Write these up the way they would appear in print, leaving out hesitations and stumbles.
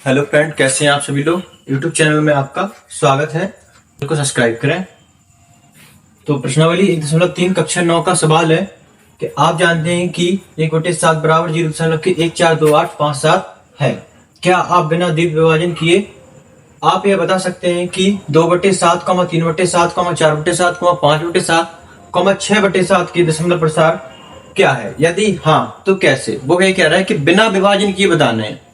Hello friend, कैसे हैं आप सभी लोग। यूट्यूब चैनल में आपका स्वागत है, को सब्सक्राइब करें। तो प्रश्नावली 1.3 कक्षा 9 का सवाल है कि आप जानते हैं कि 1/7 बराबर 0.142857 है। क्या आप बिना दीर्घ विभाजन किए आप यह बता सकते हैं कि 2/7, 3/7, 4/7, 5/7, 6/7 की दशमलव प्रसार क्या है? यदि हाँ तो कैसे? वो ये कह रहा है कि बिना विभाजन किए बताना है।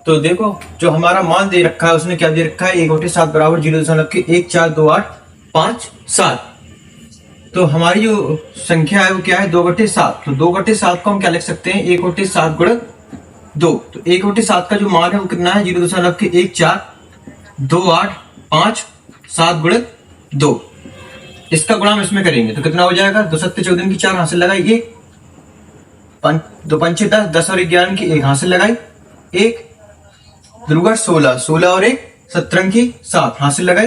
तो देखो, जो हमारा मान दे रखा है उसने क्या दे रखा है, 1/7 बराबर 0.142857। तो हमारी जो संख्या है वो क्या है, 2/7। तो 2/7 को हम क्या लिख सकते हैं, 1/7 गुणित 2। तो 1/7 का जो मान है वो कितना है, 0.142857 गुणित 2। इसका गुणा हम इसमें करेंगे तो कितना हो जाएगा, 2 7 14 की 4 हासिल लगाई, 1 2 5 10 10 और 11 की 1 हासिल लगाई, 1 दुर्गा 16 16 और 1 17 की 7 हासिल लगाई,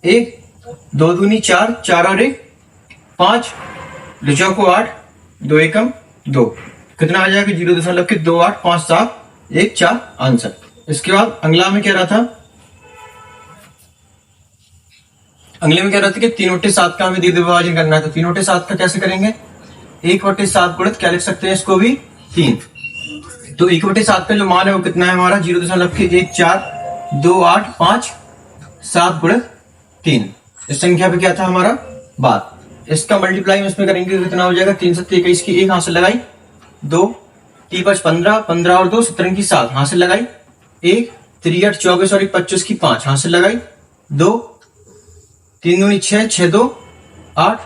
1 2 दूनी 4 4 और 1 5 2 को 8 2 एकम 2। कितना आ जाएगा, 0.285714 आंसर। इसके बाद अगला में कह रहा था, अगले में कह रहा था कि 3/7 का हमें दीर्घ विभाजन करना है। तो 3/7 का कैसे करेंगे, 1/7 गुणित क्या लिख सकते हैं इसको भी 3। तो 1/7 का जो मान है वो कितना है हमारा, 0.142857 गुणित 3। इस संख्या पे क्या था हमारा बात। इसका मल्टीप्लाई इसमें करेंगे तो कितना हो जाएगा, 3 7 21 की 1 हासिल लगाई, 2 3 5 15 15 और 2 17 की 7 हासिल लगाई, 1 3 8 24 और 1 25 की 5 हासिल लगाई, 2 3 दूनी 6 6 2 8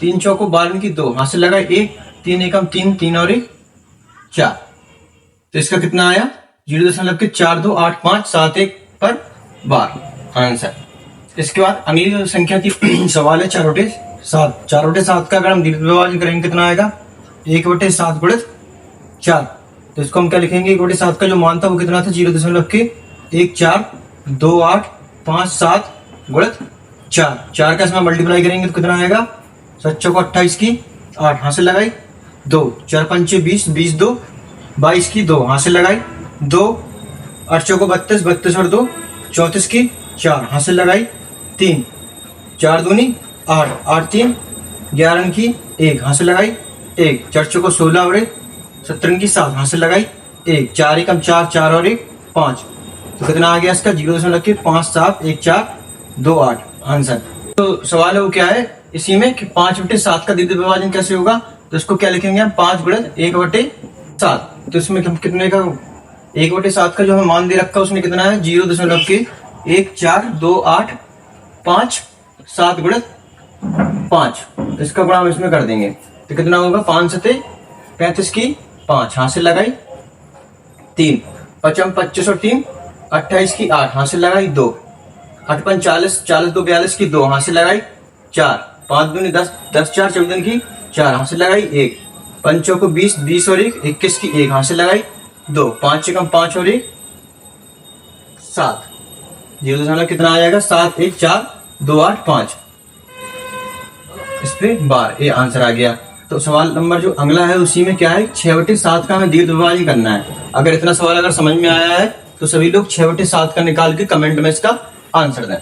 3 चौको 12 की 2 हासिल लगाई, 1 3 एकम 3 3 और 1 4। तो इसका कितना आया, 0.428571 पर बार आंसर। इसके बाद अगली जो संख्या की सवाल है 4/7। 4/7 का अगर हम दीर्घ विभाजन करेंगे कितना आएगा, 1/7 गुणित 4। तो इसको हम क्या लिखेंगे, 1/7 का जो मान था वो कितना था, 0.142857 गुणित 4। 4 का इसमें मल्टीप्लाई करेंगे तो कितना आएगा, 7 को 28 की 8 हासिल लगाई, 2 4 5 20 20 2 22 की 2 हासिल लगाई, 2 8 को 32 32 और 2 34 की 4 हासिल लगाई, 3 4 दूनी 8 8 3 11 की 1 हासिल लगाई, 1 4 को 16 और 1 17 की 7 हासिल लगाई, 1 4 एकम 4 4 और 1 5। तो कितना आ गया इसका, 0.571428 आंसर। तो सवाल है वो क्या है इसी में कि 5/7 का दीर्घ विभाजन कैसे होगा। तो इसको क्या लिखेंगे हम, 5 गुणित 1/7। तो इसमें हम कितने का, 1/7 का जो हमें मान दे रखा है उसने कितना है, 0.142857 गुणित 5। इसका गुणा हम इसमें कर देंगे तो कितना होगा, 5 7 35 की 5 हासिल लगाई, 3 5 25 और 3 28 की 8 हासिल लगाई, 2 8 5 40 40 2 42 की 2 हासिल लगाई, 4 5 दूनी 10 10 4 14 की 4 हासिल लगाई, 1 5 को 20 20 और 1 21 की 1 हासिल लगाई, 2 5 एकम 5 और 1 7। 0 कितना आ जाएगा, 71428 इस पे बार, ये आंसर आ गया। तो सवाल नंबर जो अगला है उसी में क्या है, 6/7 का हमें दीर्घ विभाजन करना है। अगर इतना सवाल अगर समझ में आया है तो सभी लोग 6/7 का निकाल के कमेंट में इसका आंसर दें।